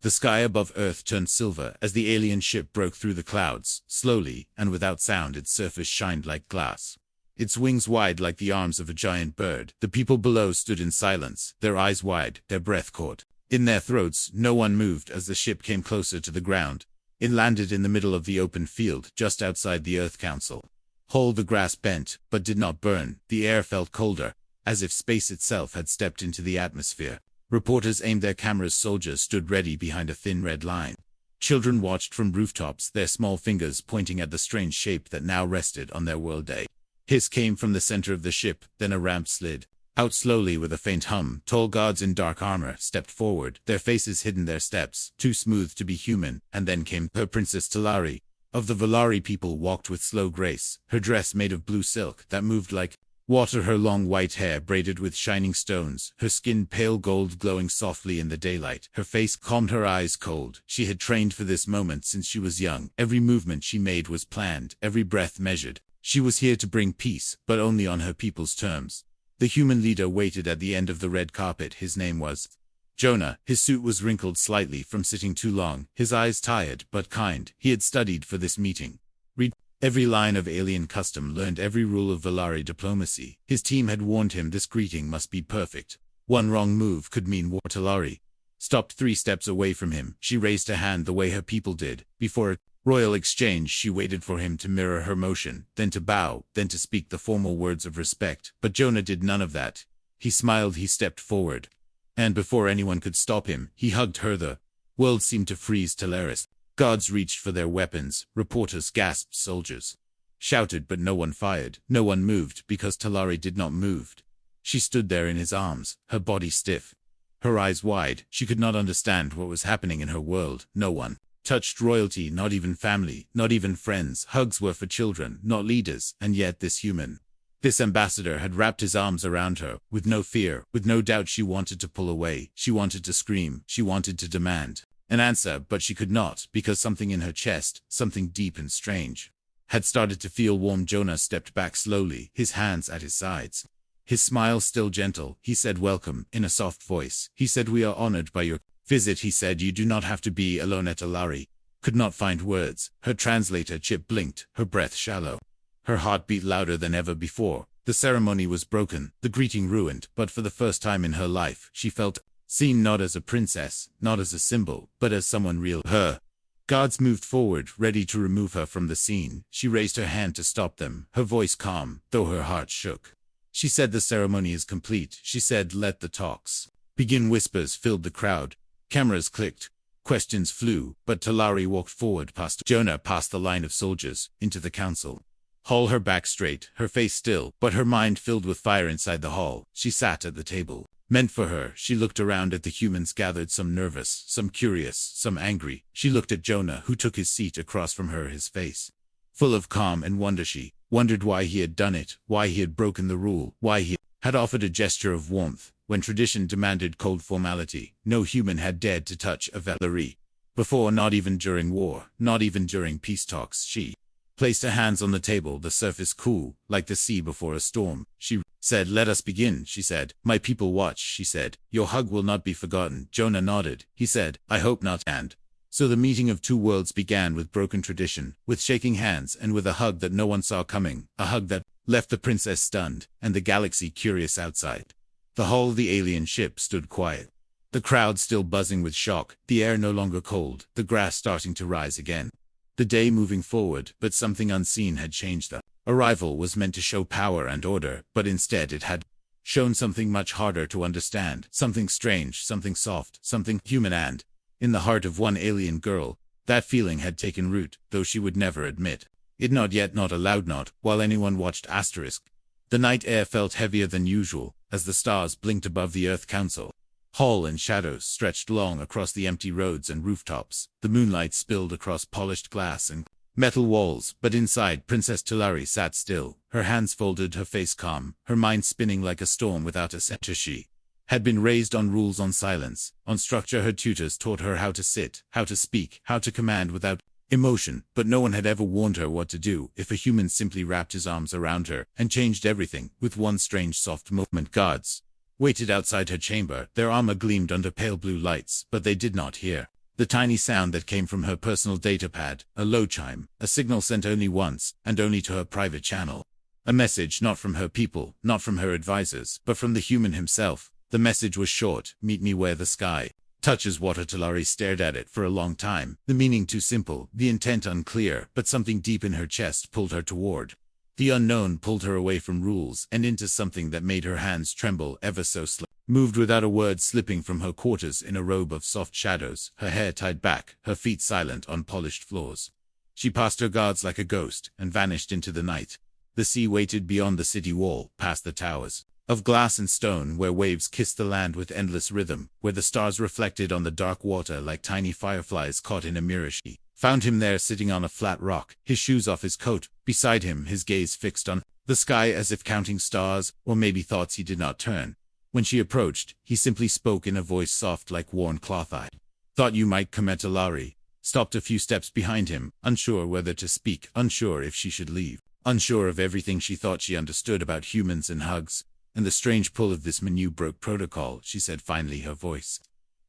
The sky above Earth turned silver as the alien ship broke through the clouds. Slowly, and without sound, its surface shined like glass. Its wings wide like the arms of a giant bird. The people below stood in silence, their eyes wide, their breath caught in their throats. No one moved as the ship came closer to the ground. It landed in the middle of the open field, just outside the Earth Council. The grass bent, but did not burn. The air felt colder, as if space itself had stepped into the atmosphere. Reporters aimed their cameras. Soldiers stood ready behind a thin red line. Children watched from rooftops, their small fingers pointing at the strange shape that now rested on their world day. Hiss came from the center of the ship, then a ramp slid out slowly with a faint hum. Tall guards in dark armor stepped forward, their faces hidden, their steps too smooth to be human. And then came her Princess Talari. Of the Valari people walked with slow grace, her dress made of blue silk that moved like water, her long white hair braided with shining stones, her skin pale gold glowing softly in the daylight, her face calm, her eyes cold. She had trained for this moment since she was young. Every movement she made was planned, every breath measured. She was here to bring peace, but only on her people's terms. The human leader waited at the end of the red carpet. His name was Jonah. His suit was wrinkled slightly from sitting too long, his eyes tired but kind. He had studied for this meeting. Read every line of alien custom, learned every rule of Valari diplomacy. His team had warned him this greeting must be perfect. One wrong move could mean war. Talari stopped 3 steps away from him. She raised her hand the way her people did. Before a royal exchange, she waited for him to mirror her motion, then to bow, then to speak the formal words of respect. But Jonah did none of that. He smiled, he stepped forward. And before anyone could stop him, he hugged her. The world seemed to freeze. Talaris. Guards reached for their weapons. Reporters gasped. Soldiers shouted, but no one fired. No one moved, because Talari did not move. She stood there in his arms, her body stiff, her eyes wide. She could not understand what was happening in her world. No one touched royalty, not even family, not even friends. Hugs were for children, not leaders. And yet this human, this ambassador, had wrapped his arms around her, with no fear, with no doubt. She wanted to pull away, she wanted to scream, she wanted to demand an answer, but she could not, because something in her chest, something deep and strange, had started to feel warm. Jonah stepped back slowly, his hands at his sides, his smile still gentle. He said, "Welcome," in a soft voice. He said, "We are honored by your visit." He said, "You do not have to be alone." Talari could not find words. Her translator Chip blinked, her breath shallow, her heart beat louder than ever before. The ceremony was broken, the greeting ruined, but for the first time in her life, she felt seen, not as a princess, not as a symbol, but as someone real. Her guards moved forward, ready to remove her from the scene. She raised her hand to stop them, her voice calm, though her heart shook. She said, "The ceremony is complete." She said, "Let the talks begin." Whispers filled the crowd. Cameras clicked. Questions flew, but Talari walked forward past Jonah, past the line of soldiers, into the council hall, her back straight, her face still, but her mind filled with fire. Inside the hall, she sat at the table meant for her. She looked around at the humans gathered, some nervous, some curious, some angry. She looked at Jonah, who took his seat across from her, his face full of calm and wonder. She wondered why he had done it, why he had broken the rule, why he had offered a gesture of warmth when tradition demanded cold formality. No human had dared to touch a Valari before, not even during war, not even during peace talks. She placed her hands on the table, the surface cool, like the sea before a storm. She said, "Let us begin." She said, "My people watch." She said, "Your hug will not be forgotten." Jonah nodded. He said, "I hope not." And so the meeting of two worlds began, with broken tradition, with shaking hands, and with a hug that no one saw coming, a hug that left the princess stunned, and the galaxy curious outside. The hull of the alien ship stood quiet, the crowd still buzzing with shock, the air no longer cold, the grass starting to rise again. The day moving forward, but something unseen had changed. The arrival was meant to show power and order, but instead it had shown something much harder to understand, something strange, something soft, something human. And in the heart of one alien girl, that feeling had taken root, though she would never admit it. Not yet, not aloud, not while anyone watched. The night air felt heavier than usual, as the stars blinked above the Earth Council hall, and shadows stretched long across the empty roads and rooftops. The moonlight spilled across polished glass and metal walls, but inside, Princess Talari sat still, her hands folded, her face calm, her mind spinning like a storm without a center. She had been raised on rules, on silence, on structure. Her tutors taught her how to sit, how to speak, how to command without emotion, but no one had ever warned her what to do if a human simply wrapped his arms around her and changed everything with one strange soft movement. Guards waited outside her chamber, their armor gleamed under pale blue lights, but they did not hear. The tiny sound that came from her personal datapad, a low chime, a signal sent only once, and only to her private channel. A message not from her people, not from her advisors, but from the human himself. The message was short: meet me where the sky touches water. Talari stared at it for a long time, the meaning too simple, the intent unclear, but something deep in her chest pulled her toward. The unknown pulled her away from rules and into something that made her hands tremble ever so slightly. Moved without a word, slipping from her quarters in a robe of soft shadows, her hair tied back, her feet silent on polished floors. She passed her guards like a ghost and vanished into the night. The sea waited beyond the city wall, past the towers of glass and stone where waves kissed the land with endless rhythm, where the stars reflected on the dark water like tiny fireflies caught in a mirror. She found him there, sitting on a flat rock, his shoes off his coat, beside him, his gaze fixed on the sky as if counting stars, or maybe thoughts he did not turn. When she approached, he simply spoke in a voice soft like worn cloth. "I thought you might come." Talari stopped a few steps behind him, unsure whether to speak, unsure if she should leave, unsure of everything she thought she understood about humans and hugs, and the strange pull of this menu broke protocol. She said finally, her voice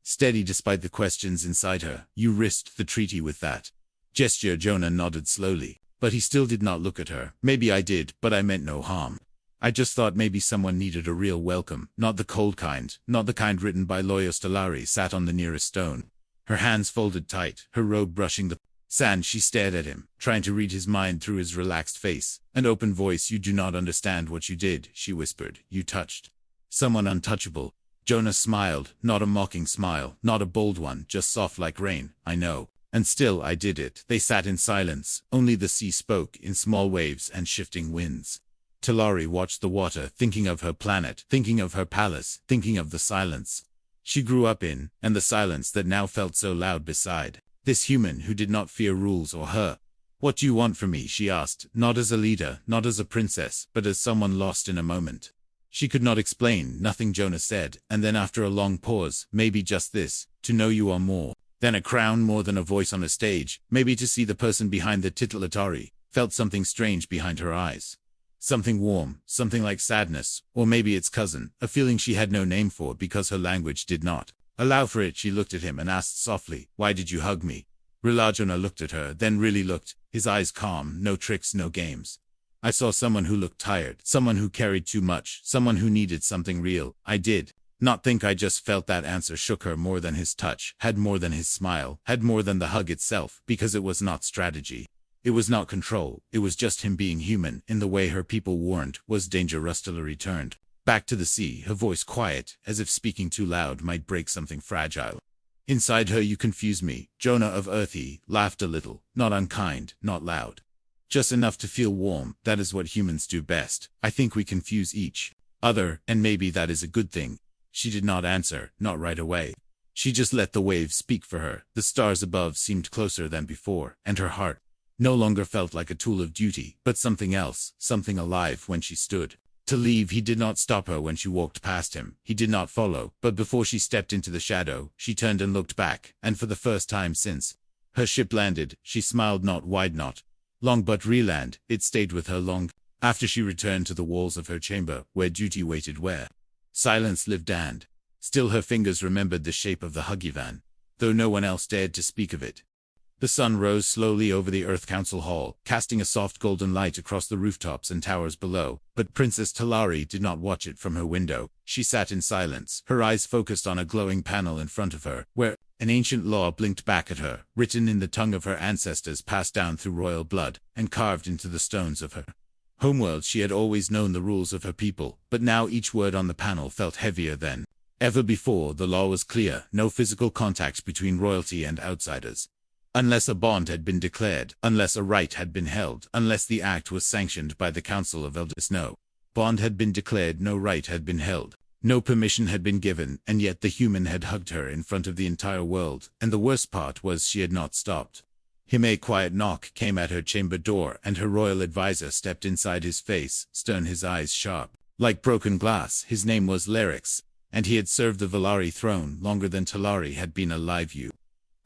steady despite the questions inside her. "You risked the treaty with that gesture." Jonah nodded slowly, but he still did not look at her. "Maybe I did, but I meant no harm. I just thought maybe someone needed a real welcome, not the cold kind, not the kind written by lawyers." Talari sat on the nearest stone, her hands folded tight, her robe brushing the sand. She stared at him, trying to read his mind through his relaxed face. An open voice: "You do not understand what you did," she whispered. "You touched someone untouchable." Jonah smiled, not a mocking smile, not a bold one, just soft like rain. "I know. And still I did it." They sat in silence. Only the sea spoke, in small waves and shifting winds. Talari watched the water, thinking of her planet, thinking of her palace, thinking of the silence she grew up in, and the silence that now felt so loud beside this human who did not fear rules or her. "What do you want from me?" she asked, not as a leader, not as a princess, but as someone lost in a moment. She could not explain. "Nothing," Jonah said, and then after a long pause, "Maybe just this: to know you are more than a crown, more than a voice on a stage, maybe to see the person behind the title." Talari felt something strange behind her eyes. Something warm, something like sadness, or maybe its cousin, a feeling she had no name for because her language did not allow for it. She looked at him and asked softly, "Why did you hug me?" Jonah looked at her, then really looked, his eyes calm, no tricks, no games. "I saw someone who looked tired, someone who carried too much, someone who needed something real. I did not think, I just felt." That answer shook her more than his touch, had more than his smile, had more than the hug itself, because it was not strategy. It was not control, it was just him being human, in the way her people warned was danger. Talari turned back to the sea, her voice quiet, as if speaking too loud might break something fragile inside her. "You confuse me." Jonah of Earth, he laughed a little, not unkind, not loud, just enough to feel warm. "That is what humans do best. I think we confuse each other, and maybe that is a good thing." She did not answer, not right away. She just let the waves speak for her. The stars above seemed closer than before, and her heart no longer felt like a tool of duty, but something else, something alive. When she stood to leave, he did not stop her. When she walked past him, he did not follow, but before she stepped into the shadow, she turned and looked back, and for the first time since her ship landed, she smiled, not wide, not long, but reland. It stayed with her long after she returned to the walls of her chamber, where duty waited, where silence lived, and still her fingers remembered the shape of the Huggivan, though no one else dared to speak of it. The sun rose slowly over the Earth Council Hall, casting a soft golden light across the rooftops and towers below, but Princess Talari did not watch it from her window. She sat in silence, her eyes focused on a glowing panel in front of her, where an ancient law blinked back at her, written in the tongue of her ancestors, passed down through royal blood, and carved into the stones of her homeworld. She had always known the rules of her people, but now each word on the panel felt heavier than ever before. The law was clear: no physical contact between royalty and outsiders, unless a bond had been declared, unless a right had been held, unless the act was sanctioned by the Council of Elders. No bond had been declared, no right had been held, no permission had been given, and yet the human had hugged her in front of the entire world, and the worst part was she had not stopped him. A quiet knock came at her chamber door, and her royal advisor stepped inside. His face stern, his eyes sharp like broken glass. His name was Larix, and he had served the Valari throne longer than Talari had been alive. "You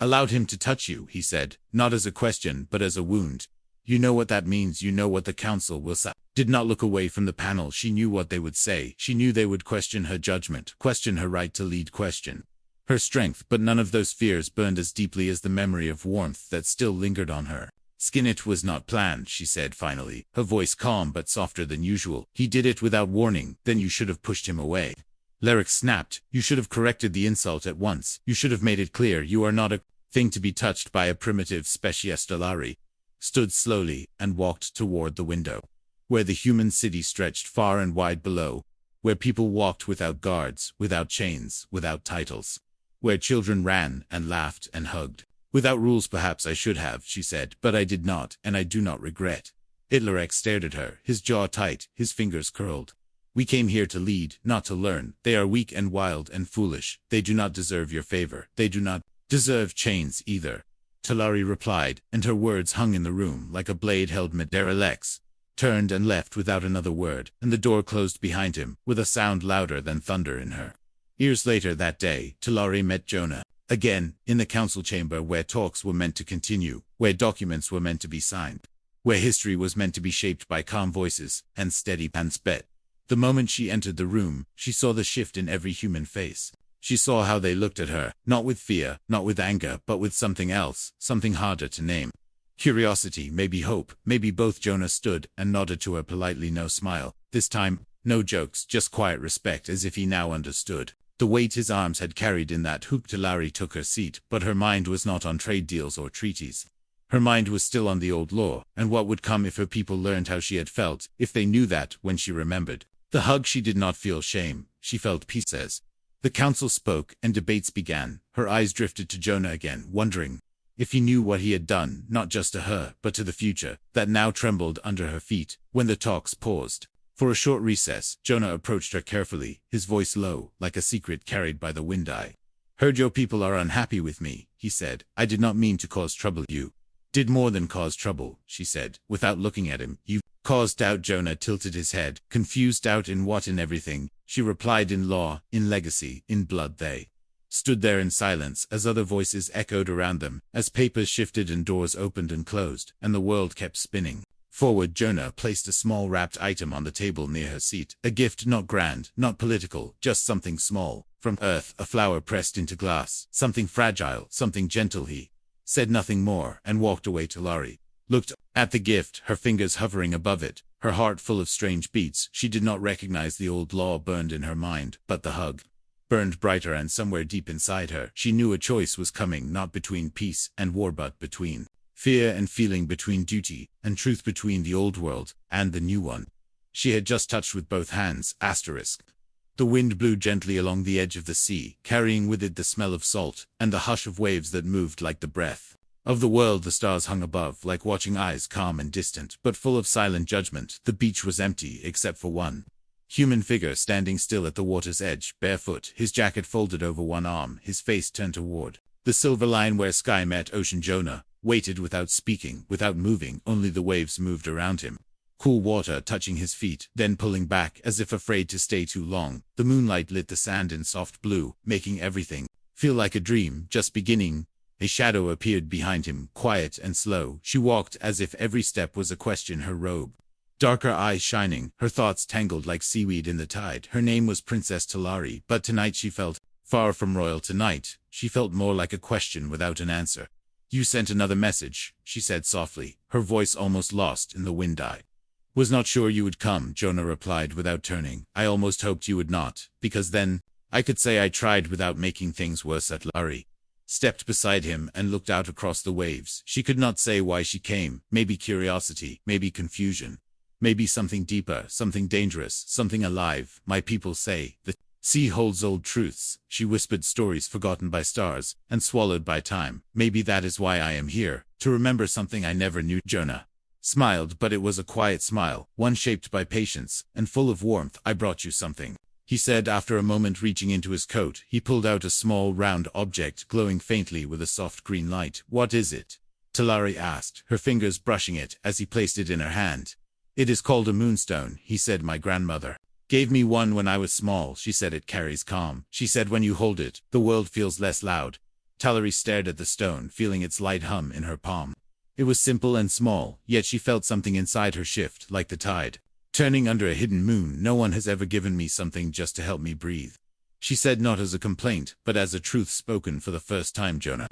allowed him to touch you," he said, not as a question but as a wound. "You know what that means. You know what the council will say." Did not look away from the panel. She knew what they would say. She knew they would question her judgment, question her right to lead, question her strength, but none of those fears burned as deeply as the memory of warmth that still lingered on her skin. It was not planned, she said finally, her voice calm but softer than usual. He did it without warning. Then you should have pushed him away. Lyric snapped. You should have corrected the insult at once. You should have made it clear you are not a thing to be touched by a primitive species. Talari stood slowly and walked toward the window, where the human city stretched far and wide below, where people walked without guards, without chains, without titles, where children ran and laughed and hugged. Without rules. Perhaps I should have, she said, but I did not, and I do not regret. Idlerek stared at her, his jaw tight, his fingers curled. We came here to lead, not to learn. They are weak and wild and foolish. They do not deserve your favor. They do not deserve chains either. Talari replied, and her words hung in the room like a blade held mid. Derelex turned and left without another word, and the door closed behind him, with a sound louder than thunder in her ears. Later that day, Talari met Jonah again, in the council chamber where talks were meant to continue, where documents were meant to be signed, where history was meant to be shaped by calm voices and steady hands. The moment she entered the room, she saw the shift in every human face. She saw how they looked at her, not with fear, not with anger, but with something else, something harder to name. Curiosity, maybe hope, maybe both. Jonah stood and nodded to her politely. No smile. This time, no jokes, just quiet respect, as if he now understood the weight his arms had carried in that hoop. Talari took her seat, but her mind was not on trade deals or treaties. Her mind was still on the old law, and what would come if her people learned how she had felt, if they knew that. When she remembered the hug, she did not feel shame, she felt peace. As the council spoke and debates began, her eyes drifted to Jonah again, wondering if he knew what he had done, not just to her, but to the future, that now trembled under her feet. When the talks paused for a short recess, Jonah approached her carefully, his voice low, like a secret carried by the wind. I heard your people are unhappy with me, he said. I did not mean to cause trouble. You did more than cause trouble, she said, without looking at him. You caused doubt. Jonah tilted his head, confused. Doubt in what? In everything, she replied. In law, in legacy, in blood. They stood there in silence as other voices echoed around them, as papers shifted and doors opened and closed, and the world kept spinning forward. Jonah placed a small wrapped item on the table near her seat, a gift, not grand, not political, just something small, from earth, a flower pressed into glass, something fragile, something gentle. He said nothing more and walked away. Talari looked at the gift, her fingers hovering above it, her heart full of strange beats. She did not recognize the old law burned in her mind, but the hug burned brighter, and somewhere deep inside her, she knew a choice was coming, not between peace and war, but between fear and feeling, between duty and truth, between the old world and the new one. She had just touched with both hands. The wind blew gently along the edge of the sea, carrying with it the smell of salt and the hush of waves that moved like the breath of the world. The stars hung above, like watching eyes, calm and distant, but full of silent judgment. The beach was empty, except for one human figure standing still at the water's edge, barefoot, his jacket folded over one arm, his face turned toward the silver line where sky met ocean. Jonah waited without speaking, without moving. Only the waves moved around him, cool water touching his feet, then pulling back as if afraid to stay too long. The moonlight lit the sand in soft blue, making everything feel like a dream just beginning. A shadow appeared behind him, quiet and slow. She walked as if every step was a question, her robe darker, eyes shining, her thoughts tangled like seaweed in the tide. Her name was Princess Talari, but tonight she felt far from royal. Tonight, she felt more like a question without an answer. You sent another message, she said softly, her voice almost lost in the wind. I was not sure you would come, Jonah replied without turning. I almost hoped you would not, because then I could say I tried without making things worse. Talari stepped beside him and looked out across the waves. She could not say why she came, maybe curiosity, maybe confusion, maybe something deeper, something dangerous, something alive. My people say the sea holds old truths, she whispered, stories forgotten by stars and swallowed by time. Maybe that is why I am here, to remember something I never knew. Jonah smiled, but it was a quiet smile, one shaped by patience and full of warmth. I brought you something, he said after a moment. Reaching into his coat, he pulled out a small round object glowing faintly with a soft green light. What is it? Talari asked, her fingers brushing it as he placed it in her hand. It is called a moonstone, he said. My grandmother gave me one when I was small. She said it carries calm. She said when you hold it, the world feels less loud. Talari stared at the stone, feeling its light hum in her palm. It was simple and small, yet she felt something inside her shift, like the tide turning under a hidden moon. No one has ever given me something just to help me breathe. she said, not as a complaint, but as a truth spoken for the first time. Jonah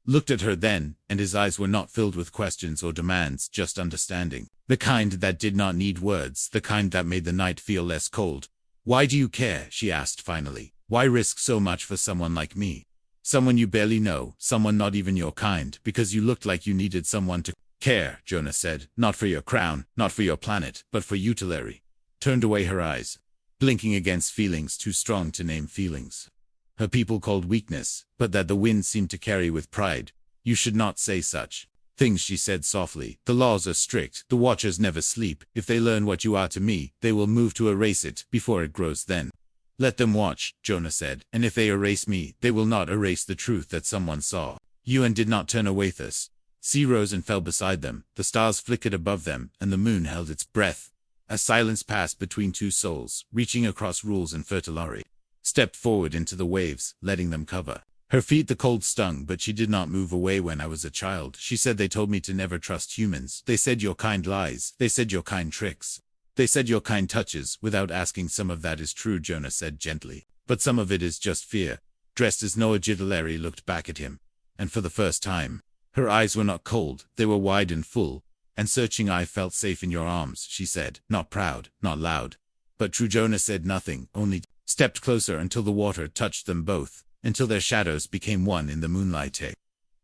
looked at her then, and his eyes were not filled with questions or demands, just understanding. The kind that did not need words, the kind that made the night feel less cold. "Why do you care?" she asked finally. "Why risk so much for someone like me? Someone you barely know, someone not even your kind, because you looked like you needed someone to care," Jonah said. "Not for your crown, not for your planet, but for you." Talari turned away her eyes, blinking against feelings too strong to name feelings. Her people called weakness, but that the wind seemed to carry with pride. "You should not say such things," she said softly. "The laws are strict, the watchers never sleep. If they learn what you are to me, they will move to erase it before it grows then." "Let them watch," Jonah said, "and if they erase me, they will not erase the truth that someone saw. You and did not turn away us." Sea rose and fell beside them, the stars flickered above them, and the moon held its breath. A silence passed between two souls, reaching across rules, and Fertilari stepped forward into the waves, letting them cover her feet. The cold stung, but she did not move away. "When I was a child," she said, "they told me to never trust humans. They said your kind lies. They said your kind tricks. They said your kind touches without asking. Some of that is true," Jonah said gently, "but some of it is just fear." Dressed as Noah, Jidalari looked back at him, and for the first time, her eyes were not cold, they were wide and full, and searching. "I felt safe in your arms," she said, not proud, not loud, but true. Jonah said nothing, only stepped closer until the water touched them both, until their shadows became one in the moonlight. A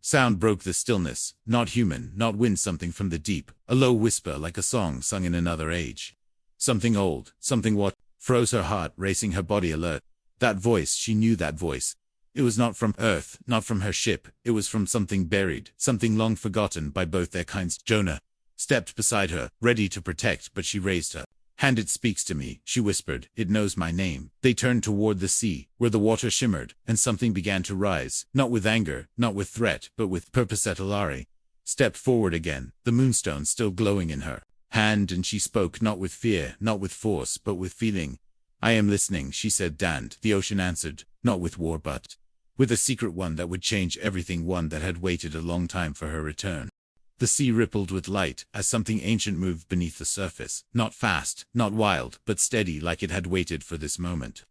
sound broke the stillness, not human, not wind, something from the deep, a low whisper like a song sung in another age. Something old, something what froze her heart, racing her body alert. That voice, she knew that voice. It was not from Earth, not from her ship, it was from something buried, something long forgotten by both their kinds. Jonah stepped beside her, ready to protect, but she raised her hand. "It speaks to me," she whispered. "It knows my name." They turned toward the sea, where the water shimmered, and something began to rise, not with anger, not with threat, but with purpose. Talari stepped forward again, the moonstone still glowing in her hand, and she spoke, not with fear, not with force, but with feeling. "I am listening," she said. "Dand," the ocean answered, "not with war, but with a secret, one that would change everything, one that had waited a long time for her return." The sea rippled with light as something ancient moved beneath the surface, not fast, not wild, but steady, like it had waited for this moment.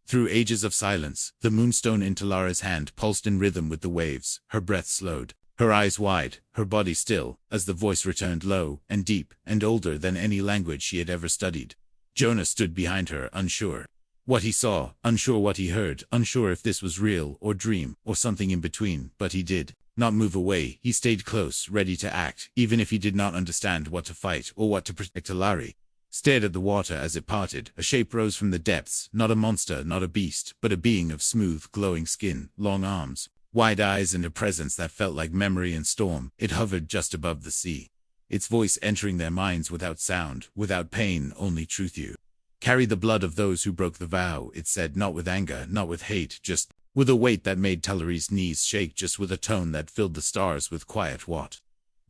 Through ages of silence, the moonstone in Talara's hand pulsed in rhythm with the waves, her breath slowed, her eyes wide, her body still, as the voice returned, low and deep and older than any language she had ever studied. Jonah stood behind her, unsure what he saw, unsure what he heard, unsure if this was real or dream or something in between, but he did not move away. He stayed close, ready to act, even if he did not understand what to fight or what to protect. Talari stared at the water as it parted. A shape rose from the depths, not a monster, not a beast, but a being of smooth, glowing skin, long arms, wide eyes, and a presence that felt like memory and storm. It hovered just above the sea, its voice entering their minds without sound, without pain, only truth. "You carry the blood of those who broke the vow," it said, not with anger, not with hate, just with a weight that made Talari's knees shake, just with a tone that filled the stars with quiet. "What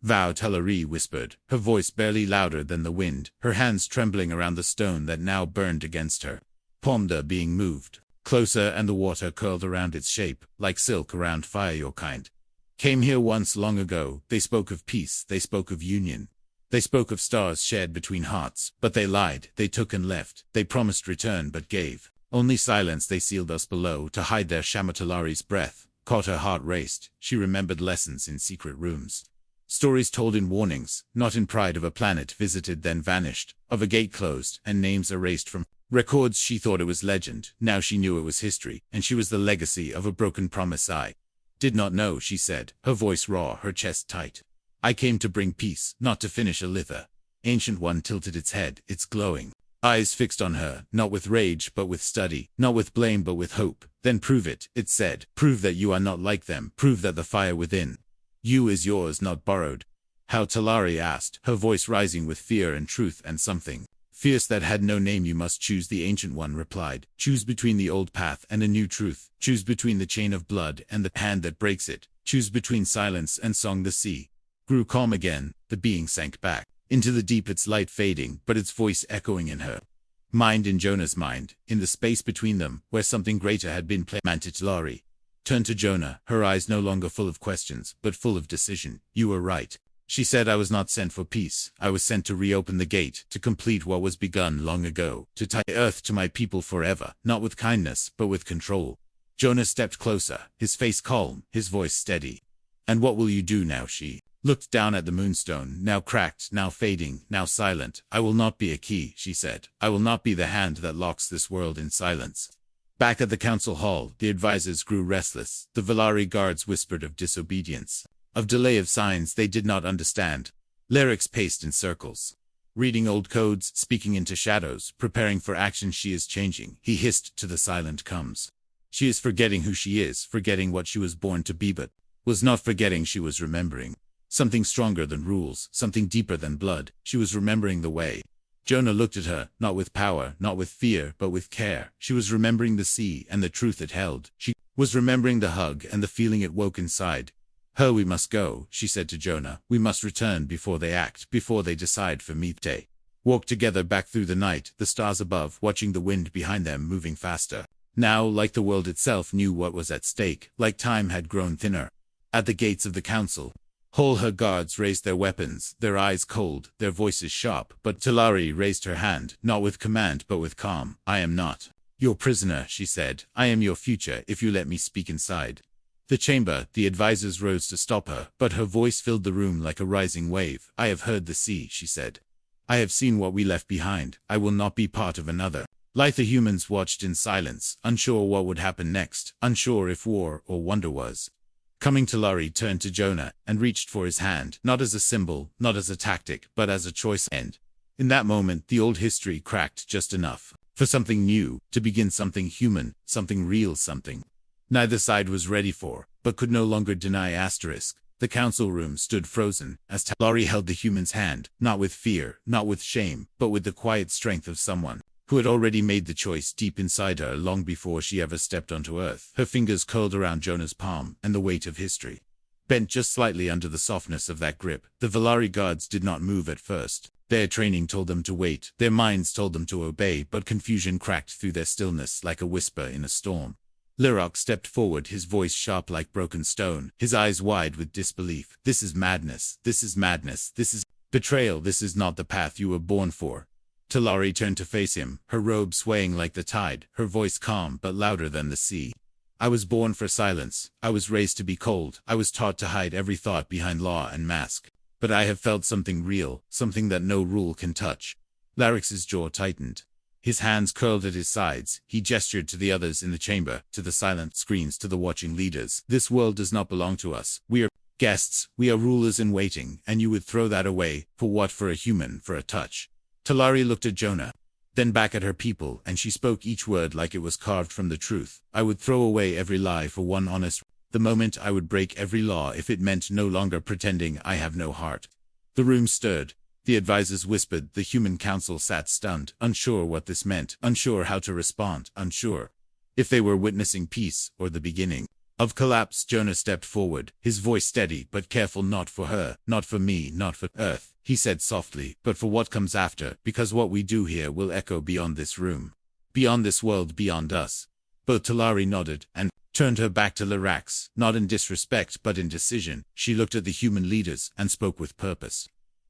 vow?" Talari whispered, her voice barely louder than the wind, her hands trembling around the stone that now burned against her palm, being moved closer, and the water curled around its shape, like silk around fire. "Your kind came here once, long ago. They spoke of peace, they spoke of union. They spoke of stars shared between hearts, but they lied, they took and left. They promised return, but gave only silence. They sealed us below to hide their shame." Talari's breath caught, her heart raced. She remembered lessons in secret rooms, stories told in warnings, not in pride, of a planet visited then vanished, of a gate closed and names erased from records. She thought it was legend, now she knew it was history, and she was the legacy of a broken promise. "I did not know," she said, her voice raw, her chest tight. "I came to bring peace, not to finish a lither." Ancient One tilted its head, its glowing eyes fixed on her, not with rage but with study, not with blame but with hope. "Then prove it," it said. "Prove that you are not like them. Prove that the fire within you is yours, not borrowed." "How?" Talari asked, her voice rising with fear and truth and something fierce that had no name. "You must choose," the Ancient One replied. "Choose between the old path and a new truth. Choose between the chain of blood and the hand that breaks it. Choose between silence and song." The sea grew calm again, the being sank back into the deep, its light fading, but its voice echoing in her mind, in Jonah's mind, in the space between them, where something greater had been planted. Talari turned to Jonah, her eyes no longer full of questions, but full of decision. "You were right. She said, I was not sent for peace. I was sent to reopen the gate, to complete what was begun long ago, to tie earth to my people forever, not with kindness, but with control. Jonah stepped closer, his face calm, his voice steady. And what will you do now? She looked down at the moonstone, now cracked, now fading, now silent. I will not be a key, she said. I will not be the hand that locks this world in silence. Back at the council hall, the advisors grew restless. The Valari guards whispered of disobedience, of delay, of signs they did not understand. Lyrics paced in circles, reading old codes, speaking into shadows, preparing for action. She is changing, he hissed to the silent comes. She is forgetting who she is, forgetting what she was born to be, but was not forgetting. She was remembering something stronger than rules, something deeper than blood. She was remembering the way. Jonah looked at her, not with power, not with fear, but with care. She was remembering the sea and the truth it held. She was remembering the hug and the feeling it woke inside her. We must go, she said to Jonah. We must return before they act, before they decide for Meete. Walked together back through the night, the stars above, watching the wind behind them moving faster. Now, like the world itself knew what was at stake, like time had grown thinner. At the gates of the council hall, her guards raised their weapons, their eyes cold, their voices sharp, but Talari raised her hand, not with command but with calm. I am not your prisoner, she said. I am your future, if you let me speak inside the chamber. The advisors rose to stop her, but her voice filled the room like a rising wave. I have heard the sea, she said. I have seen what we left behind. I will not be part of another. Like the humans watched in silence, unsure what would happen next, unsure if war or wonder was coming. Talari turned to Jonah and reached for his hand, not as a symbol, not as a tactic, but as a choice. And in that moment, the old history cracked just enough for something new, to begin something human, something real, something neither side was ready for, but could no longer deny. The council room stood frozen, as Talari held the human's hand, not with fear, not with shame, but with the quiet strength of someone who had already made the choice deep inside her long before she ever stepped onto earth. Her fingers curled around Jonah's palm, and the weight of history bent just slightly under the softness of that grip. The Valari guards did not move at first. Their training told them to wait, their minds told them to obey, but confusion cracked through their stillness like a whisper in a storm. Lirok stepped forward, his voice sharp like broken stone, his eyes wide with disbelief. This is madness, this is madness, this is betrayal, this is not the path you were born for. Talari turned to face him, her robe swaying like the tide, her voice calm but louder than the sea. I was born for silence, I was raised to be cold, I was taught to hide every thought behind law and mask. But I have felt something real, something that no rule can touch. Larix's jaw tightened. His hands curled at his sides. He gestured to the others in the chamber, to the silent screens, to the watching leaders. This world does not belong to us. We are guests, we are rulers in waiting, and you would throw that away, for what? For a human, for a touch. Talari looked at Jonah, then back at her people, and she spoke each word like it was carved from the truth. I would throw away every lie for one honest. The moment I would break every law if it meant no longer pretending I have no heart. The room stirred. The advisors whispered. The human council sat stunned, unsure what this meant, unsure how to respond, unsure if they were witnessing peace or the beginning of collapse. Jonah stepped forward, his voice steady but careful. Not for her, not for me, not for Earth, he said softly, but for what comes after, because what we do here will echo beyond this room, beyond this world, beyond us. Both Talari nodded and turned her back to Lirax, not in disrespect but in decision. She looked at the human leaders and spoke with purpose.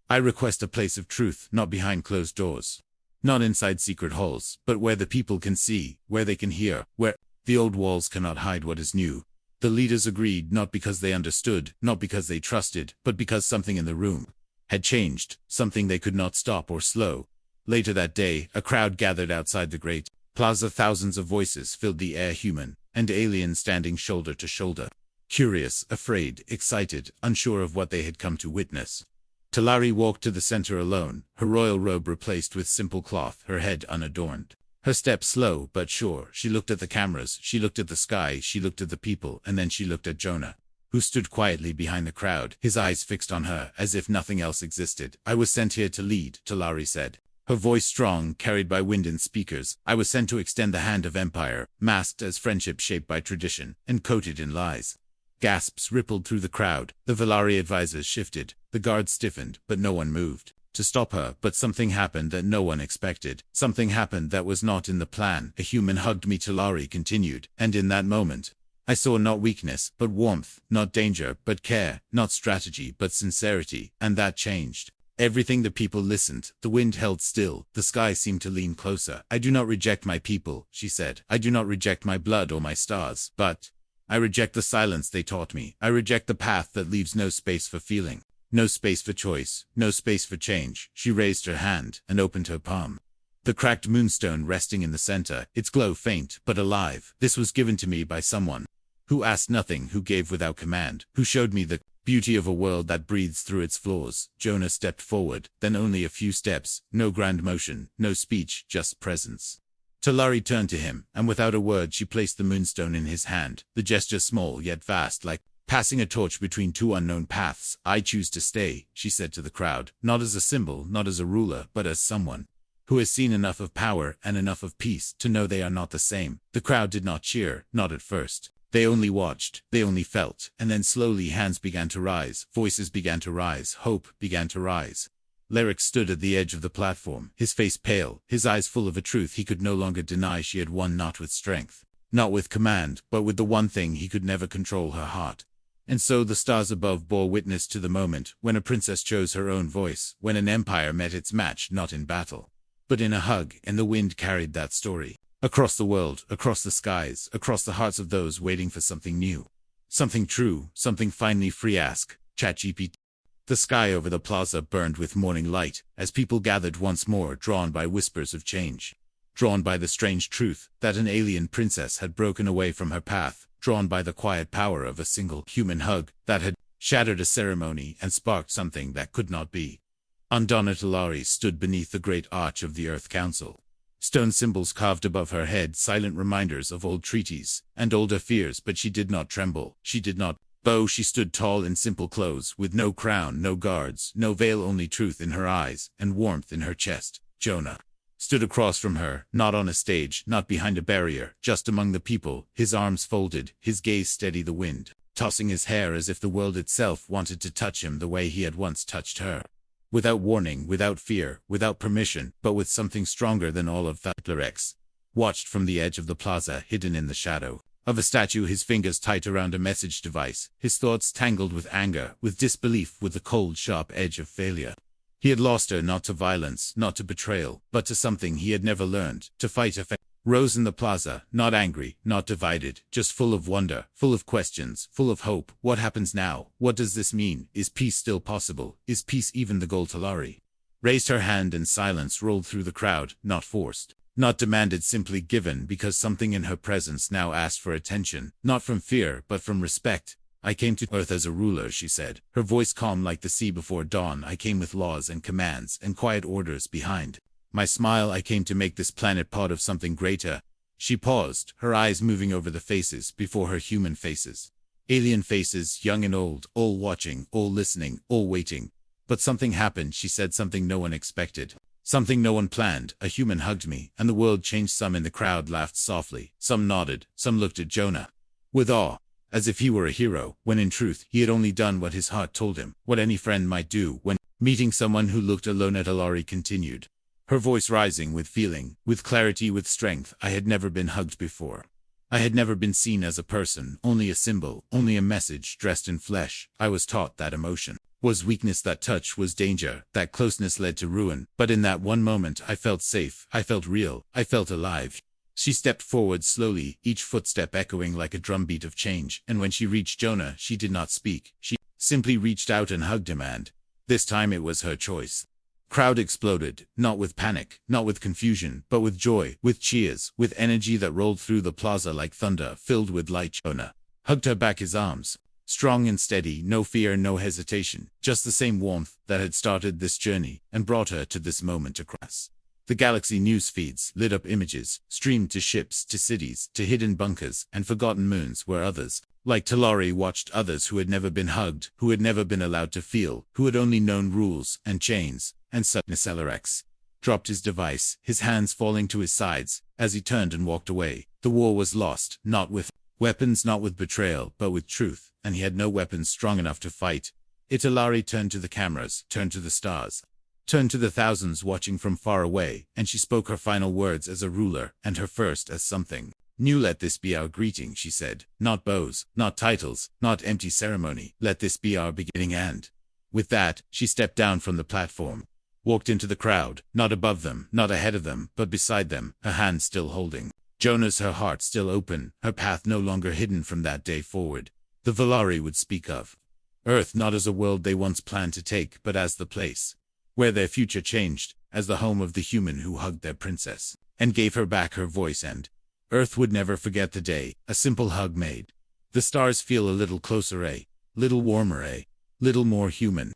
I request a place of truth, not behind closed doors, not inside secret halls, but where the people can see, where they can hear, where the old walls cannot hide what is new. The leaders agreed, not because they understood, not because they trusted, but because something in the room had changed, something they could not stop or slow. Later that day, a crowd gathered outside the great plaza. Thousands of voices filled the air, human and alien standing shoulder to shoulder, curious, afraid, excited, unsure of what they had come to witness. Talari walked to the center alone, her royal robe replaced with simple cloth, her head unadorned. Her step slow but sure. She looked at the cameras, she looked at the sky, she looked at the people, and then she looked at Jonah, who stood quietly behind the crowd, his eyes fixed on her, as if nothing else existed. I was sent here to lead, Talari said, her voice strong, carried by wind and speakers. I was sent to extend the hand of empire, masked as friendship, shaped by tradition, and coated in lies. Gasps rippled through the crowd. The Valari advisors shifted, the guards stiffened, but no one moved to stop her. But something happened that no one expected. Something happened that was not in the plan. A human hugged me, Talari continued, and in that moment, I saw not weakness, but warmth, not danger, but care, not strategy, but sincerity, and that changed everything. The people listened, the wind held still, the sky seemed to lean closer. I do not reject my people, she said. I do not reject my blood or my stars, but I reject the silence they taught me. I reject the path that leaves no space for feeling, no space for choice, no space for change. She raised her hand and opened her palm. The cracked moonstone resting in the center, its glow faint but alive. This was given to me by someone who asked nothing, who gave without command, who showed me the beauty of a world that breathes through its flaws. Jonah stepped forward, then only a few steps, no grand motion, no speech, just presence. Talari turned to him, and without a word she placed the moonstone in his hand, the gesture small yet vast, like passing a torch between two unknown paths. I choose to stay, she said to the crowd, not as a symbol, not as a ruler, but as someone who has seen enough of power and enough of peace to know they are not the same. The crowd did not cheer, not at first. They only watched, they only felt, and then slowly hands began to rise, voices began to rise, hope began to rise. Lyric stood at the edge of the platform, his face pale, his eyes full of a truth he could no longer deny. She had won not with strength, not with command, but with the one thing he could never control, her heart. And so the stars above bore witness to the moment when a princess chose her own voice, when an empire met its match not in battle, but in a hug, and the wind carried that story across the world, across the skies, across the hearts of those waiting for something new, something true, something finally free. Ask ChatGPT. The sky over the plaza burned with morning light as people gathered once more, drawn by whispers of change, drawn by the strange truth that an alien princess had broken away from her path, drawn by the quiet power of a single human hug that had shattered a ceremony and sparked something that could not be. Undonna Talari stood beneath the great arch of the Earth Council. Stone symbols carved above her head, silent reminders of old treaties and older fears, but she did not tremble. She did not bow. She stood tall in simple clothes, with no crown, no guards, no veil, only truth in her eyes and warmth in her chest. Jonah stood across from her, not on a stage, not behind a barrier, just among the people, his arms folded, his gaze steady, the wind tossing his hair as if the world itself wanted to touch him the way he had once touched her. Without warning, without fear, without permission, but with something stronger than all of that. Lyrex watched from the edge of the plaza, hidden in the shadow of a statue, his fingers tight around a message device, his thoughts tangled with anger, with disbelief, with the cold, sharp edge of failure. He had lost her, not to violence, not to betrayal, but to something he had never learned, to fight. Rose in the plaza, not angry, not divided, just full of wonder, full of questions, full of hope. What happens now? What does this mean? Is peace still possible? Is peace even the goal? Talari raised her hand and silence rolled through the crowd, not forced, not demanded, simply given, because something in her presence now asked for attention, not from fear, but from respect. I came to Earth as a ruler, she said, her voice calm like the sea before dawn. I came with laws and commands and quiet orders behind my smile. I came to make this planet part of something greater. She paused, her eyes moving over the faces before her, human faces. Alien faces, young and old, all watching, all listening, all waiting. But something happened, she said, something no one expected, something no one planned. A human hugged me, and the world changed. Some in the crowd laughed softly, some nodded, some looked at Jonah with awe, as if he were a hero, when in truth he had only done what his heart told him, what any friend might do when meeting someone who looked alone. Talari continued, her voice rising with feeling, with clarity, with strength. I had never been hugged before. I had never been seen as a person, only a symbol, only a message dressed in flesh. I was taught that emotion was weakness, that touch was danger, that closeness led to ruin. But in that one moment I felt safe, I felt real, I felt alive. She stepped forward slowly, each footstep echoing like a drumbeat of change, and when she reached Jonah, she did not speak. She simply reached out and hugged him, and this time it was her choice. Crowd exploded, not with panic, not with confusion, but with joy, with cheers, with energy that rolled through the plaza like thunder, filled with light. Jonah hugged her back, his arms strong and steady, no fear, no hesitation, just the same warmth that had started this journey and brought her to this moment. Across the galaxy, news feeds lit up, images streamed to ships, to cities, to hidden bunkers and forgotten moons where others, like Talari, watched, others who had never been hugged, who had never been allowed to feel, who had only known rules and chains. And suddenly Lyrex dropped his device, his hands falling to his sides as he turned and walked away. The war was lost, not with weapons, not with betrayal, but with truth, and he had no weapons strong enough to fight. Talari turned to the cameras, turned to the stars, turned to the thousands watching from far away, and she spoke her final words as a ruler, and her first as something "New, let this be our greeting," she said. "Not bows, not titles, not empty ceremony. Let this be our beginning." And with that, she stepped down from the platform, walked into the crowd, not above them, not ahead of them, but beside them, her hand still holding Jonas, her heart still open, her path no longer hidden. From that day forward, the Valari would speak of Earth not as a world they once planned to take, but as the place where their future changed, as the home of the human who hugged their princess and gave her back her voice. And Earth would never forget the day a simple hug made the stars feel a little closer, a little warmer, a little more human.